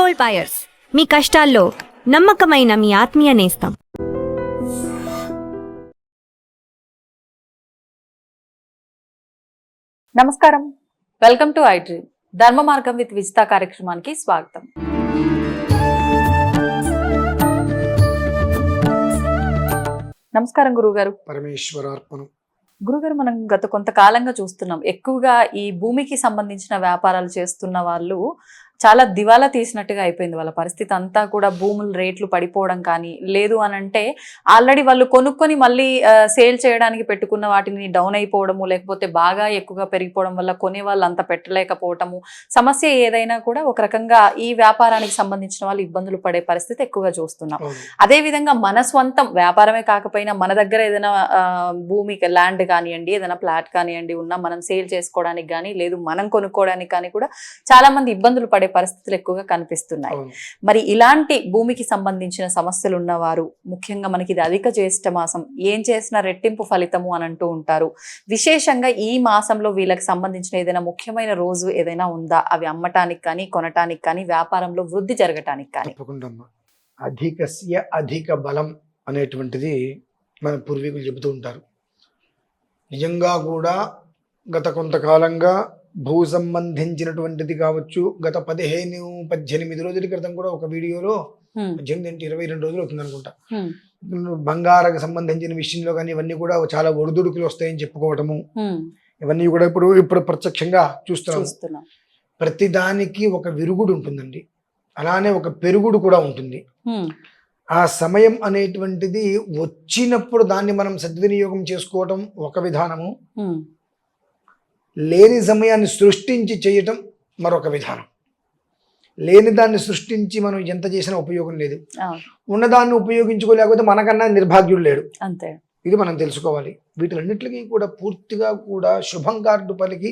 Gold buyers, మీ కష్టాల్లో నమ్మకమైన మీ ఆత్మీయ నేస్తం. నమస్కారం, వెల్కమ్ టు ఐ డ్రీమ్. ధర్మ మార్గం విత్ విజిత కార్యక్రమానికి స్వాగతం. నమస్కారం గురుగారు. పరమేశ్వరార్పణం. గురుగారు, మనం గత కొంతకాలంగా చూస్తున్నాం, ఎక్కువగా ఈ భూమికి సంబంధించిన వ్యాపారాలు చేస్తున్న వాళ్ళు చాలా దివాలా తీసినట్టుగా అయిపోయింది వాళ్ళ పరిస్థితి అంతా కూడా. భూముల రేట్లు పడిపోవడం కానీ, లేదు అని అంటే ఆల్రెడీ వాళ్ళు కొనుక్కొని మళ్ళీ సేల్ చేయడానికి పెట్టుకున్న వాటిని డౌన్ అయిపోవడము, లేకపోతే బాగా ఎక్కువగా పెరిగిపోవడం వల్ల కొనే వాళ్ళు అంత పెట్టలేకపోవటము. సమస్య ఏదైనా కూడా ఒక రకంగా ఈ వ్యాపారానికి సంబంధించిన వాళ్ళు ఇబ్బందులు పడే పరిస్థితి ఎక్కువగా చూస్తున్నాం. అదే విధంగా మన స్వంతం వ్యాపారమే కాకపోయినా మన దగ్గర ఏదైనా భూమి ల్యాండ్ కానివ్వండి, ఏదైనా ప్లాట్ కానివ్వండి ఉన్నా మనం సేల్ చేసుకోవడానికి కానీ, లేదు మనం కొనుక్కోవడానికి కానీ కూడా చాలా మంది ఇబ్బందులు పడే పరిస్థితులు ఎక్కువగా కనిపిస్తున్నాయి. మరి ఇలాంటి భూమికి సంబంధించిన సమస్యలు ఉన్నవారు, ముఖ్యంగా మనకి ఇది అధిక జ్యేష్ఠ మాసం, ఏం చేసినా రెట్టింపు ఫలితము అని అంటూ ఉంటారు. విశేషంగా ఈ మాసంలో వీళ్ళకి సంబంధించిన ఏదైనా ముఖ్యమైన రోజు ఏదైనా ఉందా? అవి అమ్మటానికి కానీ, కొనటానికి కానీ, వ్యాపారంలో వృద్ధి జరగటానికి కానీ. అధికస్య అధిక బలం అనేటువంటిది మన పూర్వీకులు చెబుతూ ఉంటారు. నిజంగా కూడా గత కొంతకాలంగా భూ సంబంధించినటువంటిది కావచ్చు, గత 15-18 రోజుల క్రితం కూడా ఒక వీడియోలో 22 రోజులు అవుతుంది అనుకుంటా, బంగారకు సంబంధించిన విషయంలో కానీ ఇవన్నీ కూడా చాలా ఒడిదుడుకులు వస్తాయని చెప్పుకోవటము, ఇవన్నీ కూడా ఇప్పుడు ప్రత్యక్షంగా చూస్తున్నాం. ప్రతిదానికి ఒక విరుగుడు ఉంటుందండి, అలానే ఒక పెరుగుడు కూడా ఉంటుంది. ఆ సమయం అనేటువంటిది వచ్చినప్పుడు దాన్ని మనం సద్వినియోగం చేసుకోవటం ఒక విధానము, లేని సమయాన్ని సృష్టించి చేయటం మరొక విధానం. లేని దాన్ని సృష్టించి మనం ఎంత చేసినా ఉపయోగం లేదు, ఉన్నదాన్ని ఉపయోగించుకోలేకపోతే మనకన్నా నిర్భాగ్యుడు లేడు. అంతే, ఇది మనం తెలుసుకోవాలి. వీటిలన్నిటికీ కూడా పూర్తిగా కూడా శుభం కార్డు పలికి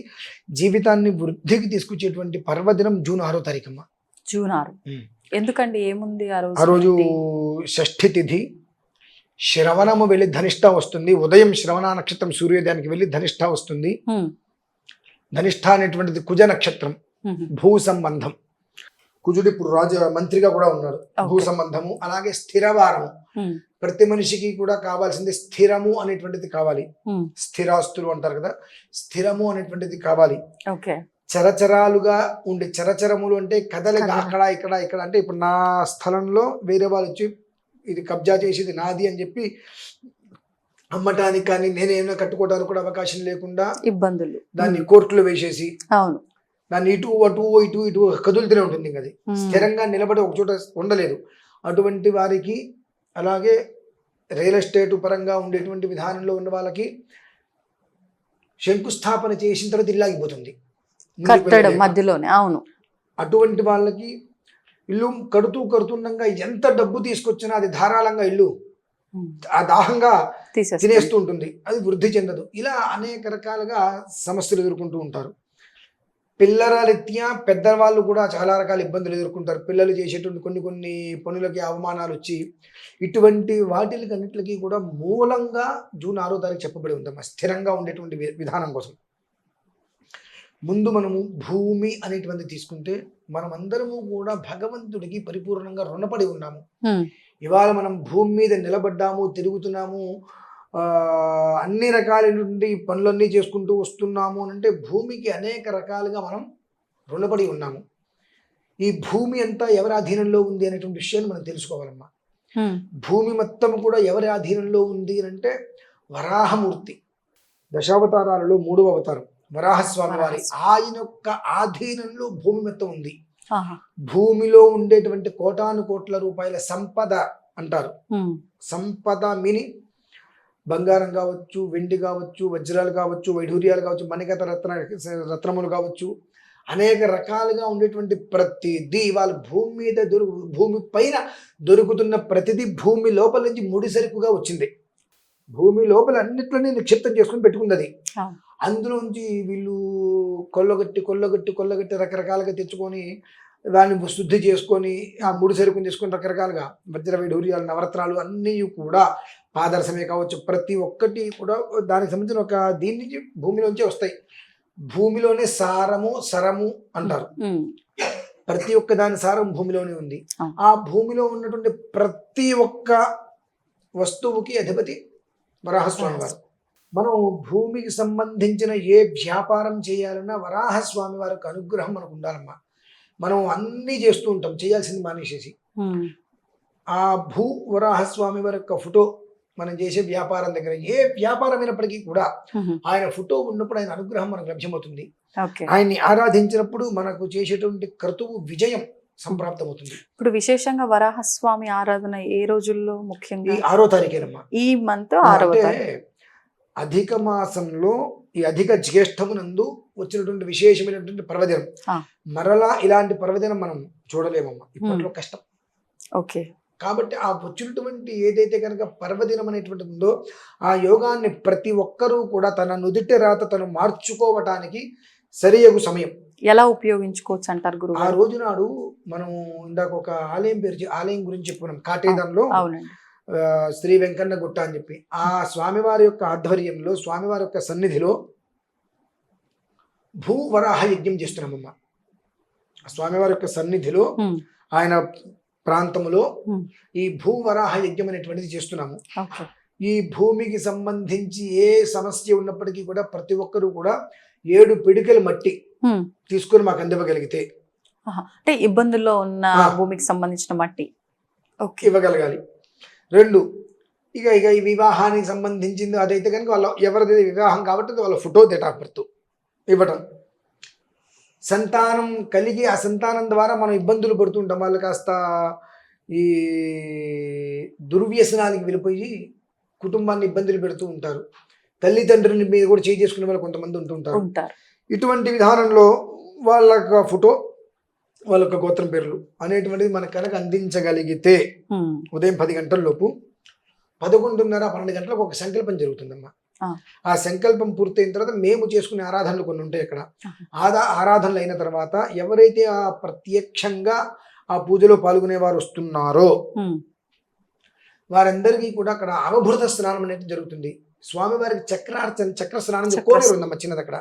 జీవితాన్ని వృద్ధికి తీసుకొచ్చేటువంటి పర్వదినం జూన్ 6వ తారీఖమ్మ. జూన్ 6. ఎందుకండి, ఏముంది ఆ రోజు? షష్ఠి తిథి, శ్రవణము వెళ్ళి ధనిష్ట వస్తుంది. ఉదయం శ్రవణ నక్షత్రం సూర్యోదయానికి వెళ్ళి ధనిష్ట వస్తుంది. ధనిష్ట అనేటువంటిది కుజ నక్షత్రం, భూ సంబంధం. కుజుడు ఇప్పుడు మంత్రిగా కూడా ఉన్నాడు. భూ సంబంధము, అలాగే స్థిరవారము. ప్రతి మనిషికి కూడా కావాల్సింది స్థిరము అనేటువంటిది కావాలి. స్థిరాస్తులు అంటారు కదా, స్థిరము అనేటువంటిది కావాలి. చరచరాలుగా ఉండే, చరచరములు అంటే కదలిక, అక్కడ ఇక్కడ ఇక్కడ అంటే ఇప్పుడు నా స్థలంలో వేరే వాళ్ళు వచ్చి ఇది కబ్జా చేసేది నాది అని చెప్పి అమ్మటానికి కానీ, నేనేమైనా కట్టుకోవడానికి కూడా అవకాశం లేకుండా ఇబ్బందులు, దాన్ని కోర్టులో వేసేసి దాన్ని ఇటు అటు ఇటు ఇటు కదులుతూనే ఉంటుంది. అది స్థిరంగా నిలబడి ఒక చోట ఉండలేదు. అటువంటి వారికి, అలాగే రియల్ ఎస్టేట్ పరంగా ఉండేటువంటి విధానంలో ఉన్న వాళ్ళకి శంకుస్థాపన చేసిన తర్వాత ఇల్లాగిపోతుంది మధ్యలోనే. అవును, అటువంటి వాళ్ళకి ఇల్లు కడుతుండగా ఎంత డబ్బు తీసుకొచ్చినా అది ధారాళంగా ఇల్లు ఆ దాహంగా తినేస్తూ ఉంటుంది, అది వృద్ధి చెందదు. ఇలా అనేక రకాలుగా సమస్యలు ఎదుర్కొంటూ ఉంటారు. పిల్లల రీత్యా పెద్దవాళ్ళు కూడా చాలా రకాల ఇబ్బందులు ఎదుర్కొంటారు. పిల్లలు చేసేటువంటి కొన్ని పనులకి అవమానాలు వచ్చి, ఇటువంటి వాటికి అన్నిటికీ కూడా మూలంగా జూన్ 6వ తారీఖు చెప్పబడి ఉందమ్మా, స్థిరంగా ఉండేటువంటి విధానం కోసం. ముందు మనము భూమి అనేటువంటిది తీసుకుంటే మనం అందరము కూడా భగవంతుడికి పరిపూర్ణంగా రుణపడి ఉన్నాము. ఇవాళ మనం భూమి మీద నిలబడ్డాము, తిరుగుతున్నాము, అన్ని రకాలైనటువంటి పనులన్నీ చేసుకుంటూ వస్తున్నాము అని అంటే భూమికి అనేక రకాలుగా మనం రుణపడి ఉన్నాము. ఈ భూమి అంతా ఎవరి అధీనంలో ఉంది అనేటువంటి విషయాన్ని మనం తెలుసుకోవాలమ్మా. భూమి మొత్తం కూడా ఎవరి అధీనంలో ఉంది అంటే వరాహమూర్తి, దశావతారాలలో 3వ అవతారం వరాహస్వామి వారి, ఆయన యొక్క ఆధీనంలో భూమి మొత్తం ఉంది. భూమిలో ఉండేటువంటి కోటాను కోట్ల రూపాయల సంపద అంటారు. సంపద మిని బంగారం కావచ్చు, వెండి కావచ్చు, వజ్రాలు కావచ్చు, వైఢూర్యాలు కావచ్చు, మణిగత రత్నములు కావచ్చు, అనేక రకాలుగా ఉండేటువంటి ప్రతిదీ వాళ్ళ భూమి మీద భూమి పైన దొరుకుతున్న ప్రతిదీ భూమి లోపల నుంచి ముడిసరుకుగా వచ్చింది. భూమి లోపల అన్నిట్లోనే నిక్షిప్తం చేసుకుని పెట్టుకుంది. అది అందులోంచి వీళ్ళు కొల్లగట్టి రకరకాలుగా తెచ్చుకొని దాన్ని శుద్ధి చేసుకొని ఆ ముడి సరుకుని చేసుకొని రకరకాలుగా వజ్ర వైఢూర్యాలు, నవరత్నాలు అన్నీ కూడా పాదరసమే కావచ్చు, ప్రతి ఒక్కటి కూడా దానికి సంబంధించిన ఒక దీని నుంచి భూమిలోంచే వస్తాయి. భూమిలోనే సారము సరము అంటారు. ప్రతి ఒక్క దాని సారం భూమిలోనే ఉంది. ఆ. ఆ భూమిలో ఉన్నటువంటి ప్రతి ఒక్క వస్తువుకి అధిపతి వరాహస్వామి వారు. మనం భూమికి సంబంధించిన ఏ వ్యాపారం చేయాలన్నా వరాహస్వామి వారికి అనుగ్రహం మనకు ఉండాలమ్మా. మనం అన్నీ చేస్తూ ఉంటాం, చేయాల్సింది మానేసేసి. ఆ భూ వరాహస్వామి వారి యొక్క ఫోటో మనం చేసే వ్యాపారం దగ్గర, ఏ వ్యాపారం అయినప్పటికీ కూడా ఆయన ఫోటో ఉన్నప్పుడు ఆయన అనుగ్రహం మనకు లభ్యమవుతుంది. ఆయన్ని ఆరాధించినప్పుడు మనకు చేసేటువంటి క్రతువు విజయం సంప్రాప్తమవుతుంది. ఇప్పుడు విశేషంగా వరాహస్వామి ఆరాధన ఏ రోజుల్లో ముఖ్యంగా? 6వ తారీఖేనమ్మా. ఈ మంత్ 6వ తారీఖు. అధిక మాసంలో ఈ అధిక జ్యేష్ఠమునందు వచ్చినటువంటి విశేషమైనటువంటి పర్వదినం. మరలా ఇలాంటి పర్వదినం మనం చూడలేమమ్మా, ఇప్పట్లో కష్టం. ఓకే. కాబట్టి ఆ వచ్చినటువంటి ఏదైతే కనుక పర్వదినం అనేటువంటి ఉందో ఆ యోగాన్ని ప్రతి ఒక్కరూ కూడా తన నుదిటి రాత తను మార్చుకోవటానికి సరియగు సమయం. ఎలా ఉపయోగించుకోవచ్చు అంటారు గురువు? ఆ రోజు నాడు మనం ఇందాక ఒక ఆలయం గురించి చెప్పుకున్నాం, కాటేదంలో శ్రీ వెంకన్న గుట్ట అని చెప్పి. ఆ స్వామివారి యొక్క ఆధ్వర్యంలో, స్వామివారి యొక్క సన్నిధిలో భూవరాహ యజ్ఞం చేస్తున్నామమ్మా. స్వామివారి యొక్క సన్నిధిలో ఆయన ప్రాంతములో ఈ భూవరాహ యజ్ఞం అనేటువంటిది చేస్తున్నాము. ఈ భూమికి సంబంధించి ఏ సమస్య ఉన్నప్పటికీ కూడా ప్రతి ఒక్కరూ కూడా 7 పిడికల మట్టి తీసుకొని మాకు అందివ్వగలిగితే, అంటే ఇబ్బందుల్లో ఉన్న భూమికి సంబంధించిన మట్టి ఇవ్వగలగాలి. 2 ఇక ఈ వివాహానికి సంబంధించింది అదైతే కనుక వాళ్ళ ఎవరిదైతే వివాహం కాబట్టి వాళ్ళ ఫోటో డేట్ ఆఫ్ బర్త్ ఇవ్వటం. సంతానం కలిగి ఆ సంతానం ద్వారా మనం ఇబ్బందులు పడుతుంటాం. వాళ్ళు కాస్త ఈ దుర్వ్యసనానికి వెళ్ళిపోయి కుటుంబాన్ని ఇబ్బందులు పెడుతూ ఉంటారు. తల్లిదండ్రుని మీద కూడా చేసుకునే వాళ్ళు కొంతమంది ఉంటుంటారు. ఇటువంటి విధానంలో వాళ్ళ ఫోటో, వాళ్ళ యొక్క గోత్రం పేర్లు అనేటువంటిది మనకు కనుక అందించగలిగితే ఉదయం 10 గంటల లోపు 11:30, 12 గంటలకు ఒక సంకల్పం జరుగుతుందమ్మా. ఆ సంకల్పం పూర్తయిన తర్వాత మేము చేసుకునే ఆరాధనలు కొన్ని ఉంటాయి. అక్కడ ఆరాధనలు అయిన తర్వాత ఎవరైతే ఆ ప్రత్యక్షంగా ఆ పూజలో పాల్గొనే వారు వస్తున్నారో వారందరికీ కూడా అక్కడ అవభృత స్నానం అనేది జరుగుతుంది. స్వామివారికి చక్ర స్నానం కోనేరు ఉందమ్మా చిన్నది. అక్కడ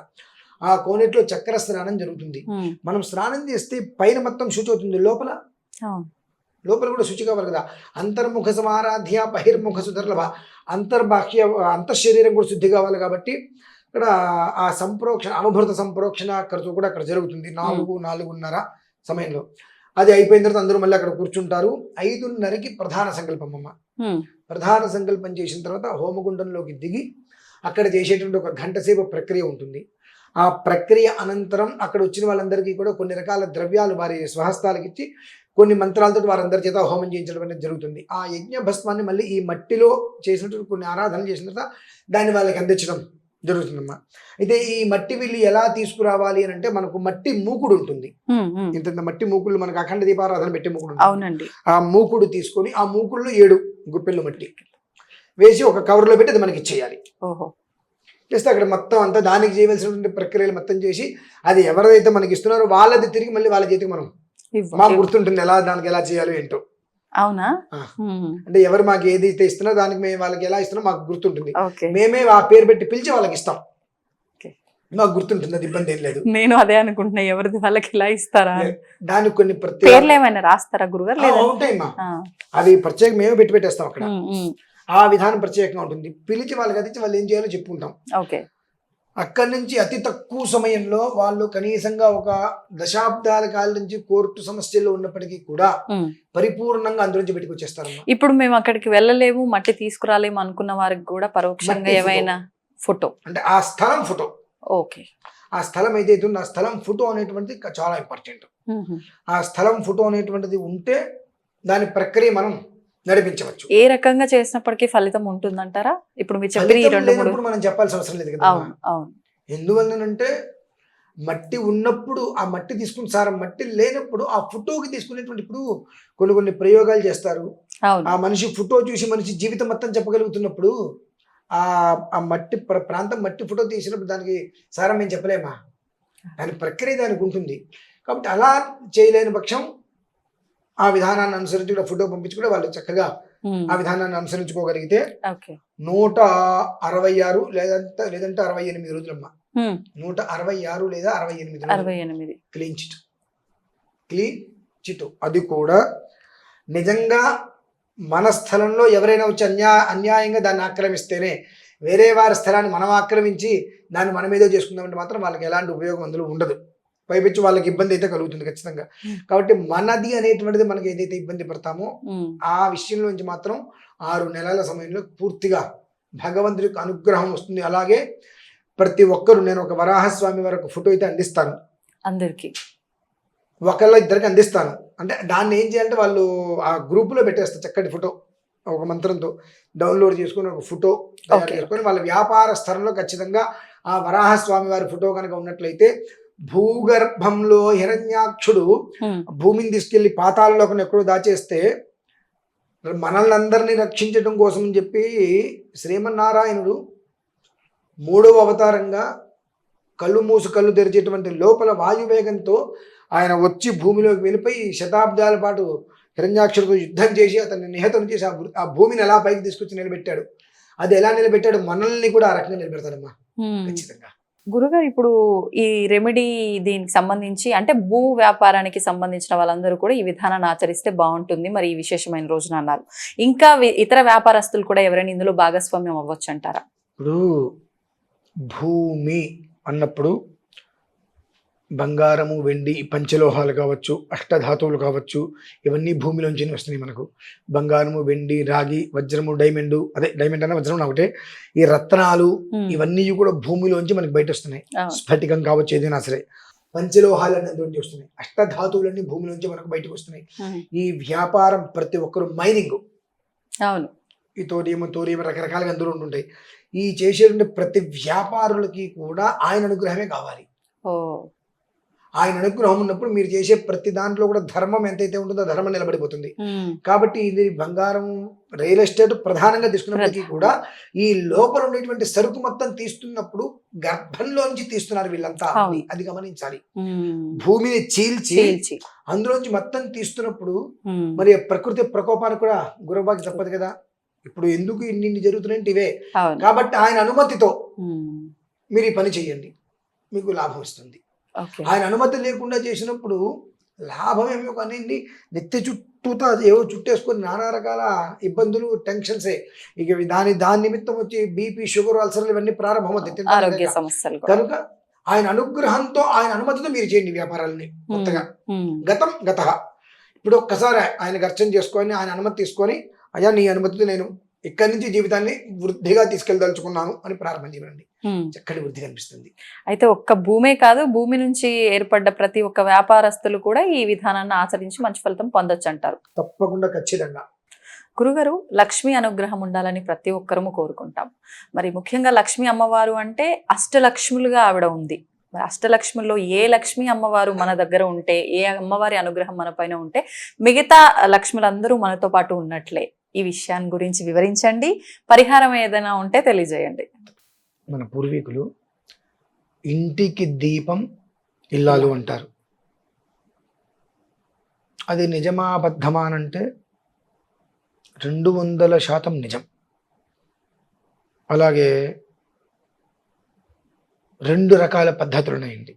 ఆ కోనేటిలో చక్ర స్నానం జరుగుతుంది. మనం స్నానం చేస్తే పైన మొత్తం శుచి అవుతుంది, లోపల కూడా శుచి కావాలి కదా. అంతర్ముఖ సమారాధ్య బహిర్ముఖ సుదర్లభ, అంతఃశరీరం కూడా శుద్ధి కావాలి. కాబట్టి ఇక్కడ ఆ సంప్రోక్షణ, అవభృత సంప్రోక్షణ ఖర్చు కూడా అక్కడ జరుగుతుంది 4-4:30 సమయంలో. అది అయిపోయిన తర్వాత అందరూ మళ్ళీ అక్కడ కూర్చుంటారు. 5:30కి ప్రధాన సంకల్పం అమ్మ. ప్రధాన సంకల్పం చేసిన తర్వాత హోమగుండంలోకి దిగి అక్కడ చేసేటువంటి ఒక గంట సేపు ప్రక్రియ ఉంటుంది. ఆ ప్రక్రియ అనంతరం అక్కడ వచ్చిన వాళ్ళందరికీ కూడా కొన్ని రకాల ద్రవ్యాలు వారి స్వహస్తాలకు ఇచ్చి కొన్ని మంత్రాలతో వారందరి చేత హోమం చేయించడం అనేది జరుగుతుంది. ఆ యజ్ఞ భస్మాన్ని మళ్ళీ ఈ మట్టిలో చేసినటువంటి కొన్ని ఆరాధనలు చేసిన తర్వాత దాన్ని వాళ్ళకి అందించడం జరుగుతుందమ్మా. అయితే ఈ మట్టి విల్లు ఎలా తీసుకురావాలి అని అంటే మనకు మట్టి మూకుడు ఉంటుంది. ఇంత మట్టి మూకుళ్ళు మనకు అఖండ దీపారాధన పెట్టే మూకుడు ఉంటుంది. ఆ మూకుడు తీసుకొని ఆ మూకుళ్ళు 7 గుప్పెళ్ళు మట్టి వేసి ఒక కవర్లో పెట్టి అది మనకి ఇచ్చేయాలి. చేస్తే అక్కడ మొత్తం అంతా దానికి చేయవలసినటువంటి ప్రక్రియలు మొత్తం చేసి అది ఎవరైతే మనకి ఇస్తున్నారో వాళ్ళది తిరిగి మళ్ళీ వాళ్ళ చేతికి మనం మాకు గుర్తుంటుంది దానికి ఎలా చేయాలో ఏంటో. అవునా? అంటే ఎవరు మాకు ఏదైతే ఇస్తున్నారో దానికి మేము వాళ్ళకి ఎలా ఇస్తున్నారో మాకు గుర్తుంటుంది. మేమే ఆ పేరు పెట్టి పిలిచి వాళ్ళకి ఇస్తాం, మాకు గుర్తుంటుంది, అది ఇబ్బంది ఏం లేదు. నేను అదే అనుకుంటున్నా, ఎవరిది వాళ్ళకి ఇలా ఇస్తారా? దానికి కొన్ని ప్రత్యేక ఏమైనా రాస్తారా గురుగారు? ఉంటాయమ్మా, అది ప్రత్యేక మేమే పెట్టి పెట్టేస్తాం అక్కడ. ఆ విధానం ప్రత్యేకంగా ఉంటుంది. పిలిచి వాళ్ళకి అందించి వాళ్ళు ఏం చేయాలో చెప్పుకుంటాం. అక్కడి నుంచి అతి తక్కువ సమయంలో వాళ్ళు కనీసంగా ఒక దశాబ్దాల కాలం నుంచి కోర్టు సమస్యల్లో ఉన్నప్పటికీ కూడా పరిపూర్ణంగా అందులోంచి బయటకు వచ్చేస్తారు. ఇప్పుడు మేము అక్కడికి వెళ్ళలేము, మట్టి తీసుకురాలేము అనుకున్న వారికి కూడా పరోక్షంగా ఏమైనా ఫోటో, అంటే ఆ స్థలం ఫోటో, ఆ స్థలం ఏదైతే ఉందో ఆ స్థలం ఫోటో అనేటువంటిది చాలా ఇంపార్టెంట్. ఆ స్థలం ఫోటో అనేటువంటిది ఉంటే దాని ప్రక్రియ మనం నడిపించవచ్చు. ఏ రకంగా చేసినప్పటికీ ఫలితం ఉంటుందంటారా? ఇప్పుడు మీరు చెప్పినప్పుడు మనం చెప్పాల్సిన అవసరం లేదు కదా. ఎందువల్లనంటే మట్టి ఉన్నప్పుడు ఆ మట్టి తీసుకుని సారం, మట్టి లేనప్పుడు ఆ ఫోటోకి తీసుకునేటువంటి, ఇప్పుడు కొన్ని ప్రయోగాలు చేస్తారు. ఆ మనిషి ఫోటో చూసి మనిషి జీవితం మొత్తం చెప్పగలుగుతున్నప్పుడు ఆ మట్టి ప్రాంతం మట్టి ఫోటో తీసినప్పుడు దానికి సారం మేము చెప్పలేమా? దాని ప్రక్రియ దానికి ఉంటుంది. కాబట్టి అలా చేయలేని పక్షం ఆ విధానాన్ని అనుసరించి కూడా ఫోటో పంపించి కూడా వాళ్ళు చక్కగా ఆ విధానాన్ని అనుసరించుకోగలిగితే 166 లేదంటే 68 రోజులమ్మా. 166 లేదా 68 క్లీన్ చిట్ క్లీన్ చితు. అది కూడా నిజంగా మన స్థలంలో ఎవరైనా వచ్చి అన్యాయంగా దాన్ని ఆక్రమిస్తేనే, వేరే వారి స్థలాన్ని మనం ఆక్రమించి దాన్ని మనం ఏదో చేసుకుందామంటే మాత్రం వాళ్ళకి ఎలాంటి ఉపయోగం అందులో ఉండదు. పైపెచ్చి వాళ్ళకి ఇబ్బంది అయితే కలుగుతుంది ఖచ్చితంగా. కాబట్టి మనది అనేటువంటిది మనకి ఏదైతే ఇబ్బంది పడతామో ఆ విషయంలోంచి మాత్రం 6 నెలల సమయంలో పూర్తిగా భగవంతుడి యొక్క అనుగ్రహం వస్తుంది. అలాగే ప్రతి ఒక్కరు, నేను ఒక వరాహస్వామి వారి ఫోటో అయితే అందిస్తాను అందరికి, ఒకళ్ళ ఇద్దరికి అందిస్తాను. అంటే దాన్ని ఏం చేయాలంటే వాళ్ళు ఆ గ్రూపులో పెట్టేస్తారు చక్కటి ఫోటో, ఒక మంత్రంతో డౌన్లోడ్ చేసుకుని ఒక ఫోటో తయారు చేసుకొని వాళ్ళ వ్యాపార స్థలంలో ఖచ్చితంగా ఆ వరాహస్వామి వారి ఫోటో కనుక ఉన్నట్లయితే, భూగర్భంలో హిరణ్యాక్షుడు భూమిని తీసుకెళ్లి పాతాళలోకి ఎక్కడో దాచేస్తే మనల్ని అందరినీ రక్షించడం కోసం అని చెప్పి శ్రీమన్నారాయణుడు 3వ అవతారంగా కళ్ళు మూసు కళ్ళు తెరిచేటువంటి లోపల వాయువేగంతో ఆయన వచ్చి భూమిలోకి వెళ్ళిపోయి శతాబ్దాల పాటు హిరణ్యాక్షుడితో యుద్ధం చేసి అతన్ని నిహతం చేసి ఆ భూమిని ఎలా పైకి తీసుకొచ్చి నిలబెట్టాడు. అది ఎలా నిలబెట్టాడు, మనల్ని కూడా ఆ రకంగా నిలబెడతాడమ్మా ఖచ్చితంగా. గురుగారు, ఇప్పుడు ఈ రెమెడీ దీనికి సంబంధించి అంటే భూ వ్యాపారానికి సంబంధించిన వాళ్ళందరూ కూడా ఈ విధానాన్ని ఆచరిస్తే బాగుంటుంది మరి ఈ విశేషమైన రోజున అన్నారు. ఇంకా ఇతర వ్యాపారస్తులు కూడా ఎవరైనా ఇందులో భాగస్వామ్యం అవ్వచ్చు అంటారా? ఇప్పుడు భూమి అన్నప్పుడు బంగారము, వెండి, పంచలోహాలు కావచ్చు, అష్టధాతువులు కావచ్చు, ఇవన్నీ భూమిలోంచి వస్తున్నాయి మనకు. బంగారము, వెండి, రాగి, వజ్రము, డైమండ్, అదే డైమండ్ అన్న వజ్రం ఒకటే, ఈ రత్నాలు ఇవన్నీ కూడా భూమిలోంచి మనకి బయట వస్తున్నాయి. స్ఫటికం కావచ్చు, ఏదైనా సరే పంచలోహాలు అన్నటువంటి వస్తున్నాయి. అష్టధాతువులన్నీ భూమిలోంచి మనకు బయటకు వస్తున్నాయి. ఈ వ్యాపారం ప్రతి ఒక్కరు మైనింగ్, అవును, ఈ తోడియం రకరకాలుగా అందులో ఉంటుంటాయి. ఈ చేసేటువంటి ప్రతి వ్యాపారులకి కూడా ఆయన అనుగ్రహమే కావాలి. ఆయన అనుగ్రహం ఉన్నప్పుడు మీరు చేసే ప్రతి దాంట్లో కూడా ధర్మం ఎంతైతే ఉంటుందో ధర్మం నిలబడిపోతుంది. కాబట్టి ఇది బంగారం, రియల్ ఎస్టేట్ ప్రధానంగా తీసుకున్నప్పటికీ కూడా ఈ లోపల ఉండేటువంటి సరుకు మొత్తం తీస్తున్నప్పుడు గర్భంలోంచి తీస్తున్నారు వీళ్ళంతా, అది గమనించాలి. భూమిని చీల్చి అందులోంచి మొత్తం తీస్తున్నప్పుడు మరి ప్రకృతి ప్రకోపానికి కూడా గురబాకి తప్పదు కదా. ఇప్పుడు ఎందుకు ఇన్ని జరుగుతున్నాయంటే ఇవే. కాబట్టి ఆయన అనుమతితో మీరు ఈ పని చెయ్యండి, మీకు లాభం వస్తుంది. ఆయన అనుమతి లేకుండా చేసినప్పుడు లాభం ఏమో కానీ నెత్తి చుట్టూతో ఏవో చుట్టేసుకొని నానా రకాల ఇబ్బందులు, టెన్షన్సే. ఇక దాని నిమిత్తం వచ్చి బీపీ, షుగర్, అల్సర్లు ఇవన్నీ ప్రారంభమవుతాయి. కనుక ఆయన అనుగ్రహంతో, ఆయన అనుమతితో మీరు చేయండి వ్యాపారాలని. కొత్తగా గత ఇప్పుడు ఒక్కసారి ఆయన అర్చన చేసుకొని ఆయన అనుమతి తీసుకొని, అయ్యా నీ అనుమతితో నేను ఇక్కడి నుంచి జీవితాన్ని వృద్ధిగా తీసుకెళ్ళదలుచుకున్నాను అని ప్రారంభం చేయండి. చక్కటి వృద్ధి కనిపిస్తుంది. అయితే ఒక్క భూమే కాదు, భూమి నుంచి ఏర్పడ్డ ప్రతి ఒక్క వ్యాపారస్తులు కూడా ఈ విధానాన్ని ఆచరించి మంచి ఫలితం పొందొచ్చు అంటారు. తప్పకుండా, ఖచ్చితంగా. గురుగారు, లక్ష్మీ అనుగ్రహం ఉండాలని ప్రతి ఒక్కరము కోరుకుంటాం. మరి ముఖ్యంగా లక్ష్మీ అమ్మవారు అంటే అష్టలక్ష్ములుగా ఆవిడ ఉంది. మరి అష్టలక్ష్ముల్లో ఏ లక్ష్మీ అమ్మవారు మన దగ్గర ఉంటే, ఏ అమ్మవారి అనుగ్రహం మన పైన ఉంటే మిగతా లక్ష్ములందరూ మనతో పాటు ఉన్నట్లే. ఈ విషయాన్ని గురించి వివరించండి, పరిహారం ఏదైనా ఉంటే తెలియజేయండి. మన పూర్వీకులు ఇంటికి దీపం ఇల్లాలు అంటారు. అది నిజమా అబద్ధమా అంటే 200% నిజం. అలాగే 2 రకాల పద్ధతులు ఉన్నాయండి.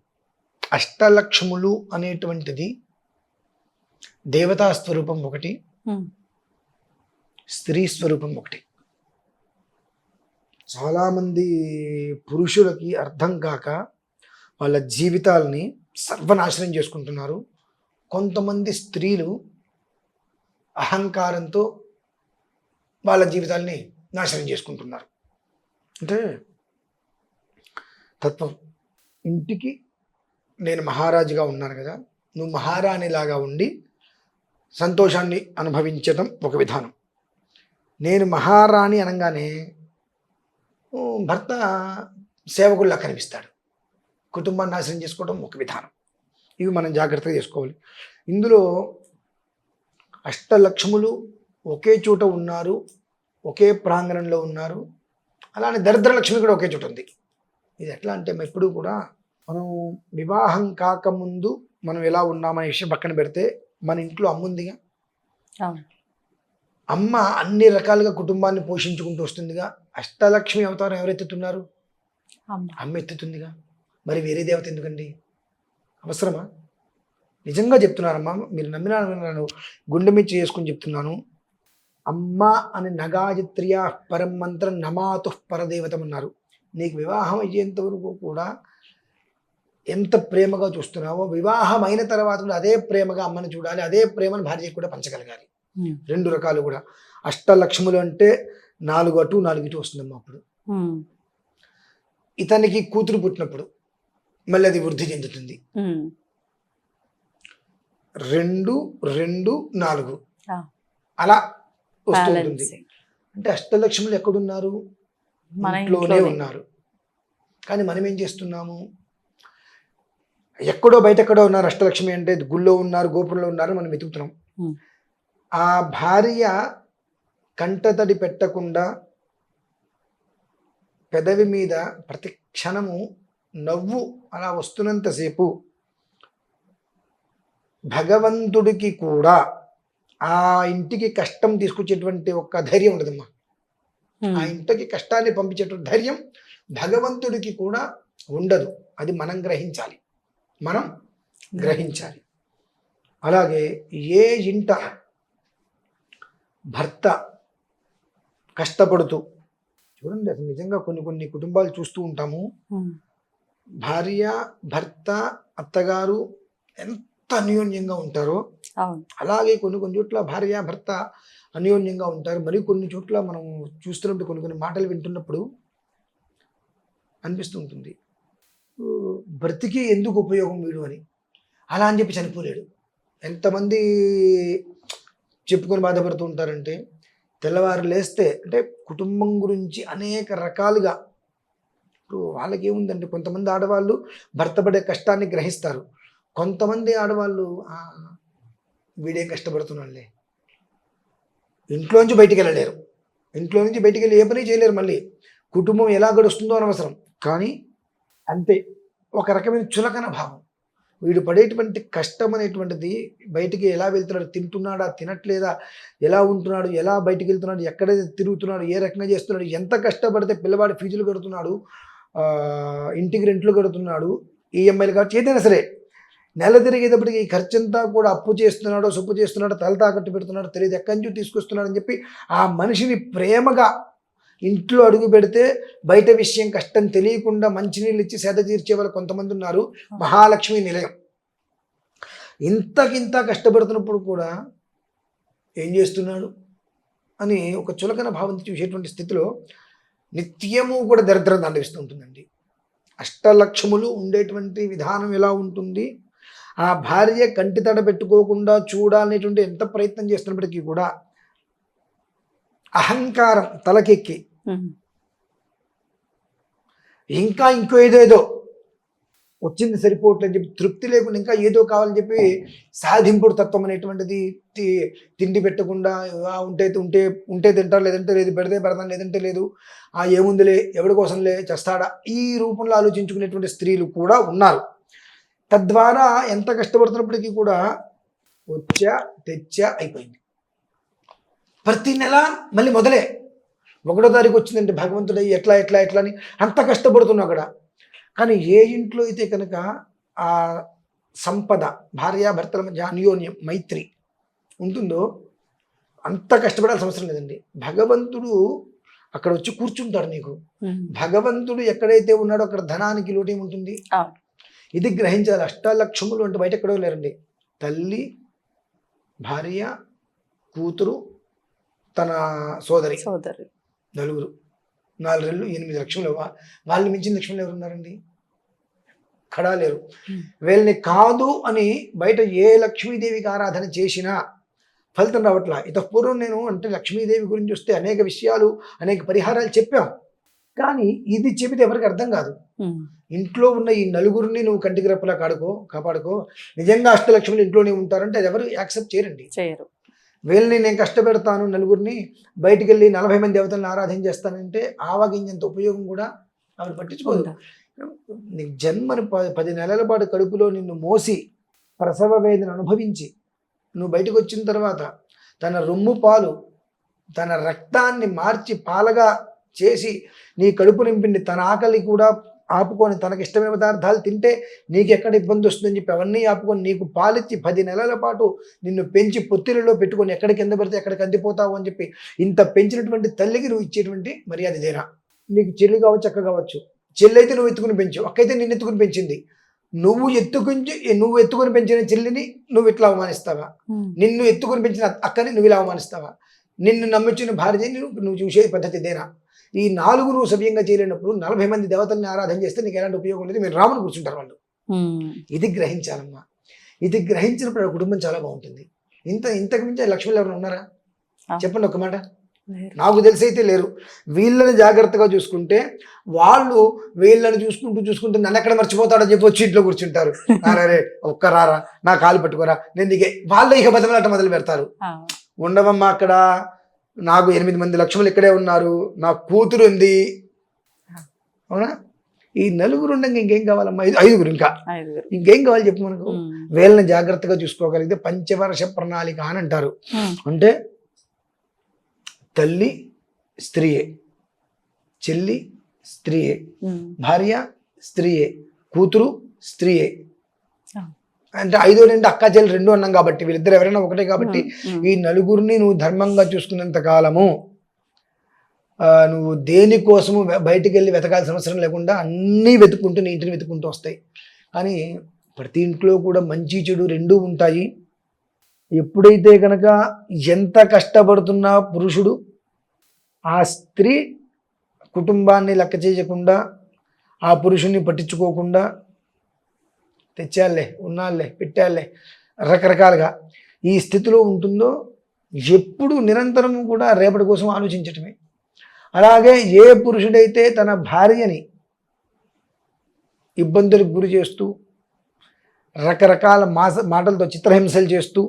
అష్టలక్ష్ములు అనేటువంటిది దేవతా స్వరూపం ఒకటి, స్త్రీ స్వరూపం ఒకటి. చాలామంది పురుషులకి అర్థం కాక వాళ్ళ జీవితాలని సర్వనాశనం చేసుకుంటున్నారు. కొంతమంది స్త్రీలు అహంకారంతో వాళ్ళ జీవితాలని నాశనం చేసుకుంటున్నారు. అంటే తత్వం, ఇంటికి నేను మహారాజుగా ఉన్నాను కదా, నువ్వు మహారాణిలాగా ఉండి సంతోషాన్ని అనుభవించడం ఒక విధానం. నేను మహారాణి అనగానే భర్త సేవకుల్లా కనిపిస్తాడు, కుటుంబాన్ని నాశనం చేసుకోవడం ఒక విధానం. ఇవి మనం జాగ్రత్తగా చేసుకోవాలి. ఇందులో అష్టలక్ష్ములు ఒకే చోట ఉన్నారు, ఒకే ప్రాంగణంలో ఉన్నారు. అలానే దరిద్ర లక్ష్మి కూడా ఒకే చోట ఉంది. ఇది ఎట్లా అంటే ఎప్పుడు కూడా మనం వివాహం కాకముందు మనం ఎలా ఉన్నామనే విషయం పక్కన పెడితే, మన ఇంట్లో అమ్మ ఉందిగా, అమ్మ అన్ని రకాలుగా కుటుంబాన్ని పోషించుకుంటూ వస్తుందిగా. అష్టలక్ష్మి అవతారం ఎవరెత్తుతున్నారు? అమ్మ ఎత్తుతుందిగా. మరి వేరే దేవత ఎందుకండి? అవసరమా? నిజంగా చెప్తున్నానమ్మా, మీరు నమ్మినా నన్ను గుండె మీద చేసుకుని చెప్తున్నాను. అమ్మ అని నగాయత్ర్యా పరం మంత్రం నమాతు పరదేవతం అన్నారు. నీకు వివాహం అయ్యేంత వరకు కూడా ఎంత ప్రేమగా చూస్తున్నావో, వివాహం అయిన తర్వాత కూడా అదే ప్రేమగా అమ్మని చూడాలి, అదే ప్రేమను భార్యకు కూడా పంచగలగాలి. 2 రకాలు కూడా. అష్టలక్ష్ములు అంటే 4 అటు 4 ఇటు వస్తుందమ్మా. అప్పుడు ఇతనికి కూతురు పుట్టినప్పుడు మళ్ళీ అది వృద్ధి చెందుతుంది. 2, 2, 4 అలా వస్తుంది. అంటే అష్టలక్ష్ములు ఎక్కడున్నారు? ఇంట్లోనే ఉన్నారు. కానీ మనం ఏం చేస్తున్నాము? ఎక్కడో బయట ఎక్కడో ఉన్నారు అష్టలక్ష్మి అంటే, గుళ్ళో ఉన్నారు, గోపురంలో ఉన్నారు, మనం వెతుకుతున్నాం. ఆ భార్య కంటతడి పెట్టకుండా పెదవి మీద ప్రతి క్షణము నవ్వు అలా వస్తున్నంతసేపు భగవంతుడికి కూడా ఆ ఇంటికి కష్టం తీసుకొచ్చేటువంటి ఒక ధైర్యం ఉండదమ్మా. ఆ ఇంటికి కష్టాన్ని పంపించేటువంటి ధైర్యం భగవంతుడికి కూడా ఉండదు. అది మనం గ్రహించాలి, మనం గ్రహించాలి. అలాగే ఏ ఇంట భర్త కష్టపడుతూ, చూడండి అసలు నిజంగా కొన్ని కుటుంబాలు చూస్తూ ఉంటాము, భార్య భర్త అత్తగారు ఎంత అన్యోన్యంగా ఉంటారో అలాగే కొన్ని చోట్ల భార్య భర్త అన్యోన్యంగా ఉంటారు. మరి కొన్ని చోట్ల మనం చూస్తున్నప్పుడు కొన్ని మాటలు వింటున్నప్పుడు అనిపిస్తూ ఉంటుంది, బ్రతికి ఎందుకు ఉపయోగం వీడు అని. అలా అని చెప్పి చనిపోలేడు. ఎంతమంది చెప్పుకొని బాధపడుతూ ఉంటారంటే, తెల్లవారు లేస్తే అంటే కుటుంబం గురించి అనేక రకాలుగా, ఇప్పుడు వాళ్ళకి ఏముందంటే, కొంతమంది ఆడవాళ్ళు భర్త పడే కష్టాన్ని గ్రహిస్తారు. కొంతమంది ఆడవాళ్ళు వీడేం కష్టపడుతున్నాడులే, ఇంట్లోంచి బయటికి వెళ్ళలేరు, ఇంట్లో నుంచి బయటికి వెళ్ళి ఏ పని చేయలేరు, మళ్ళీ కుటుంబం ఎలా గడుస్తుందో అనవసరం. కానీ అంతే, ఒక రకమైన చులకన భావం. వీడు పడేటువంటి కష్టం అనేటువంటిది, బయటికి ఎలా వెళ్తున్నాడు, తింటున్నాడా తినట్లేదా, ఎలా ఉంటున్నాడు, ఎలా బయటికి వెళ్తున్నాడు, ఎక్కడ తిరుగుతున్నాడు, ఏ రకంగా చేస్తున్నాడు, ఎంత కష్టపడితే పిల్లవాడి ఫీజులు కడుతున్నాడు, ఇంటికి రెంట్లు కడుతున్నాడు, ఈఎంఐలు కావచ్చు, ఏదైనా సరే నెల తిరిగేటప్పటికి ఈ ఖర్చంతా కూడా అప్పు చేస్తున్నాడో సొప్పు చేస్తున్నాడో తల తాకట్టు పెడుతున్నాడో తెలియదు, ఎక్కడి నుంచి తీసుకొస్తున్నాడు అని చెప్పి ఆ మనిషిని ప్రేమగా ఇంట్లో అడుగు పెడితే బయట విషయం కష్టం తెలియకుండా మంచినీళ్ళు ఇచ్చి సేద తీర్చే వాళ్ళు కొంతమంది ఉన్నారు. మహాలక్ష్మి నిలయం. ఇంతకింత కష్టపడుతున్నప్పుడు కూడా ఏం చేస్తున్నాడు అని ఒక చులకన భావం చూసేటువంటి స్థితిలో నిత్యము కూడా దరిద్రం దండవిస్తూ ఉంటుందండి. అష్టలక్ష్ములు ఉండేటువంటి విధానం ఎలా ఉంటుంది? ఆ భార్య కంటి తడ పెట్టుకోకుండా చూడాలనేటువంటి ఎంత ప్రయత్నం చేస్తున్నప్పటికీ కూడా అహంకారం తలకెక్కి ఇంకా ఇంకో ఏదేదో వచ్చింది సరిపోవట్లని చెప్పి తృప్తి లేకుండా ఇంకా ఏదో కావాలని చెప్పి సాధింపుడు తత్వం అనేటువంటిది, తిండి పెట్టకుండా ఉంటే తింటారు, లేదంటే లేదు, పెడితే పెడతాను, లేదంటే లేదు, ఏముందిలే, ఎవరి కోసంలే చేస్తాడా, ఈ రూపంలో ఆలోచించుకునేటువంటి స్త్రీలు కూడా ఉన్నారు. తద్వారా ఎంత కష్టపడుతున్నప్పటికీ కూడా తెచ్చా అయిపోయింది. ప్రతి నెల మళ్ళీ మొదలే. 1వ తారీఖు వచ్చిందంటే భగవంతుడు ఎట్లా అని అంత కష్టపడుతున్నావు అక్కడ. కానీ ఏ ఇంట్లో అయితే కనుక ఆ సంపద, భార్యాభర్తల మధ్య అన్యోన్యం, మైత్రి ఉంటుందో అంత కష్టపడాల్సిన అవసరం లేదండి. భగవంతుడు అక్కడ వచ్చి కూర్చుంటాడు నీకు. భగవంతుడు ఎక్కడైతే ఉన్నాడో అక్కడ ధనానికి లోటేముంటుంది? ఇది గ్రహించాలి. అష్టలక్ష్ములు అంటే బయట ఎక్కడో లేరండి. తల్లి, భార్య, కూతురు, తన సోదరి, నలుగురు, 4 రెళ్ళు 8 లక్షలు. వాళ్ళని మించిన లక్ష్ములు ఎవరు ఉన్నారండి? ఎక్కడా లేరు. వీళ్ళని కాదు అని బయట ఏ లక్ష్మీదేవికి ఆరాధన చేసినా ఫలితం రావట్లా. పూర్వం నేను అంటే లక్ష్మీదేవి గురించి వస్తే అనేక విషయాలు, అనేక పరిహారాలు చెప్పాం. కానీ ఇది చెబితే ఎవరికి అర్థం కాదు. ఇంట్లో ఉన్న ఈ నలుగురిని నువ్వు కంటికి రెప్పలా కాపాడుకో, నిజంగా అష్టలక్ష్ములు ఇంట్లోనే ఉంటారంటే అది ఎవరు యాక్సెప్ట్ చేయరు. వీళ్ళని నేను కష్టపెడతాను, నలుగురిని బయటికి వెళ్ళి 40 మంది దేవతలను ఆరాధన చేస్తానంటే ఆవాగించేంత ఉపయోగం కూడా ఆవిడ పట్టించుకోదు. నీ జన్మని 10 నెలల పాటు కడుపులో నిన్ను మోసి ప్రసవ వేదన అనుభవించి నువ్వు బయటకు వచ్చిన తర్వాత తన రొమ్ము పాలు, తన రక్తాన్ని మార్చి పాలగా చేసి నీ కడుపు నింపింది, తన ఆకలి కూడా ఆపుకొని తనకి ఇష్టమైన పదార్థాలు తింటే నీకు ఎక్కడ ఇబ్బంది వస్తుందని చెప్పి అవన్నీ ఆపుకొని నీకు పాలిచ్చి 10 నెలల పాటు నిన్ను పెంచి పొత్తిరిలో పెట్టుకొని ఎక్కడ కింద పడితే ఎక్కడికి అందిపోతావు అని చెప్పి ఇంత పెంచినటువంటి తల్లికి నువ్వు ఇచ్చేటువంటి మర్యాద ఇదేనా? నీకు చెల్లి కావచ్చు, అక్క కావచ్చు. చెల్లి అయితే నువ్వు ఎత్తుకుని పెంచు, అక్క అయితే నిన్ను ఎత్తుకుని పెంచింది. నువ్వు ఎత్తుకుని పెంచిన చెల్లిని నువ్వు ఇట్లా అవమానిస్తావా? నిన్ను ఎత్తుకుని పెంచిన అక్కని నువ్వు ఇలా అవమానిస్తావా? నిన్ను నమ్మించిన భార్యని నువ్వు చూసే పద్ధతి ఇదేనా? ఈ 4 నువ్వు సవ్యంగా చేయలేనప్పుడు 40 మంది దేవతల్ని ఆరాధన చేస్తే నీకు ఎలాంటి ఉపయోగం లేదు. మీరు రాముని కూర్చుంటారు వాళ్ళు. ఇది గ్రహించాలమ్మా. ఇది గ్రహించినప్పుడు ఆ కుటుంబం చాలా బాగుంటుంది. ఇంతకు మించి లక్ష్మీలు ఎవరైనా ఉన్నారా? చెప్పండి ఒక్క మాట. నాకు తెలిసి అయితే లేరు. వీళ్ళని జాగ్రత్తగా చూసుకుంటే వాళ్ళు వీళ్ళని చూసుకుంటూ నన్ను ఎక్కడ మర్చిపోతాడని చెప్పి వచ్చి ఇంట్లో కూర్చుంటారు. అరే ఒక్క రారా, నా కాలు పట్టుకోరా, నేను దిగే వాళ్ళే ఇక బతమలాట మొదలు పెడతారు. ఉండవమ్మా, అక్కడ నాకు 8 మంది లక్ష్ములు ఇక్కడే ఉన్నారు, నా కూతురు ఉంది. అవునా? ఈ 4 ఉండగా ఇంకేం కావాలమ్మా? 5 ఇంకా ఇంకేం కావాలి చెప్పు మనకు. వీళ్ళని జాగ్రత్తగా చూసుకోగలిగితే పంచవర్ష ప్రణాళిక అని అంటారు. అంటే తల్లి స్త్రీయే, చెల్లి స్త్రీయే, భార్య స్త్రీయే, కూతురు స్త్రీయే. అంటే 5 2 అక్క చెల్లి 2 అన్నాం కాబట్టి వీళ్ళిద్దరు ఎవరైనా ఒకటే కాబట్టి ఈ 4 నువ్వు ధర్మంగా చూసుకున్నంత కాలము నువ్వు దేనికోసము బయటికి వెళ్ళి వెతకాల్సిన అవసరం లేకుండా అన్నీ వెతుక్కుంటూ నీ ఇంటిని వెతుక్కుంటూ వస్తాయి. కానీ ప్రతి ఇంట్లో కూడా మంచి చెడు 2 ఉంటాయి. ఎప్పుడైతే కనుక ఎంత కష్టపడుతున్నా పురుషుడు ఆ స్త్రీ కుటుంబాన్ని లెక్క చేయకుండా ఆ పురుషుణ్ణి పట్టించుకోకుండా తెచ్చాలే, ఉన్నాళ్ళే, పెట్టాలే రకరకాలుగా ఈ స్థితిలో ఉంటుందో ఎప్పుడు నిరంతరము కూడా రేపటి కోసం ఆలోచించటమే. అలాగే ఏ పురుషుడైతే తన భార్యని ఇబ్బందులకు గురి చేస్తూ రకరకాల మాటలతో చిత్రహింసలు చేస్తూ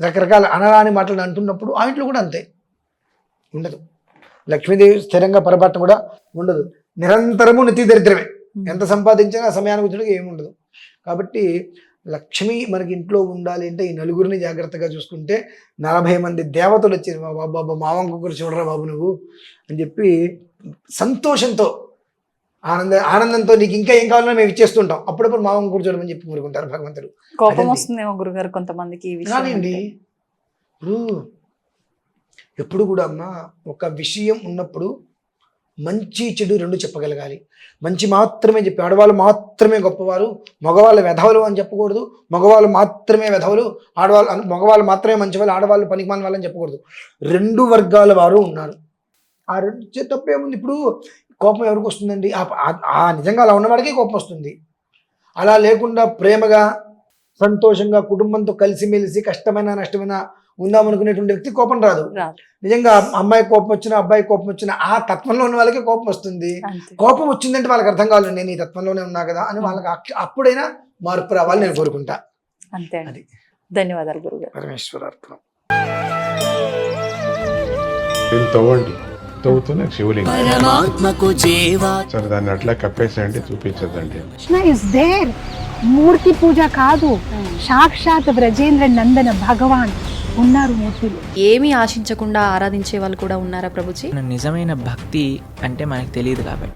రకరకాల అనరాని మాటలు అంటున్నప్పుడు ఆ ఇంట్లో కూడా అంతే ఉండదు. లక్ష్మీదేవి స్థిరంగా పొరపాటు కూడా ఉండదు. నిరంతరము నిత్య దరిద్రమే. ఎంత సంపాదించినా సమయానికి వచ్చినట్టుగా ఏమి ఉండదు. కాబట్టి లక్ష్మి మనకి ఇంట్లో ఉండాలి అంటే ఈ 4 జాగ్రత్తగా చూసుకుంటే 40 మంది దేవతలు వచ్చారు. బాబా మావంకు కూడా చూడరా బాబు నువ్వు అని చెప్పి సంతోషంతో ఆనందంతో నీకు ఇంకా ఏం కావాలన్నా మేము ఇచ్చేస్తుంటాం. అప్పుడప్పుడు మావంకు కూడా చూడమని చెప్పి కోరుకుంటారు భగవంతుడు. కోపం వస్తుందేమో గురుగారు కొంతమందికి. కానివ్వండి, ఎప్పుడు కూడా అమ్మ ఒక విషయం ఉన్నప్పుడు మంచి చెడు 2 చెప్పగలగాలి. మంచి మాత్రమే చెప్పి ఆడవాళ్ళు మాత్రమే గొప్పవారు, మగవాళ్ళు వెధవలు అని చెప్పకూడదు. మగవాళ్ళు మాత్రమే వెధవలు, మగవాళ్ళు మాత్రమే మంచివాళ్ళు, ఆడవాళ్ళు పనికిమాలిన వాళ్ళని చెప్పకూడదు. 2 వర్గాల వారు ఉన్నారు. ఆ 2 తప్పేముంది? ఇప్పుడు కోపం ఎవరికి వస్తుందండి? ఆ నిజంగా అలా ఉన్నవాడికి కోపం వస్తుంది. అలా లేకుండా ప్రేమగా సంతోషంగా కుటుంబంతో కలిసిమెలిసి కష్టమైన నష్టమైన ఉందామనుకునేటువంటి వ్యక్తి కోపం రాదు. నిజంగా అమ్మాయి కోపం వచ్చినా అబ్బాయి కోపం వచ్చినా ఆ తత్వంలో ఉన్న వాళ్ళకి కోపం వస్తుంది. కోపం వచ్చిందంటే వాళ్ళకి అర్థం కావాలి, నేను ఈ తత్వంలోనే ఉన్నా కదా అని వాళ్ళకి అప్పుడైనా మార్పు రావాలని నేను కోరుకుంటా. అంతే. అది ధన్యవాదాలు గురుగారు. పరమేశ్వరార్పణం. తవ్వండి, తవ్వుతూనే శివలింగం. సరే దాన్ని అట్లా కప్పేసేయండి, చూపించదండి. మూర్తి పూజ కాదు, సాక్షాత్ బ్రజేంద్ర నందన భగవాన్ ఉన్నారు మూర్తులు. ఏమీ ఆశించకుండా ఆరాధించే వాళ్ళు కూడా ఉన్నారా ప్రభుజీ? నిజమైన భక్తి అంటే మనకు తెలియదు కాబట్టి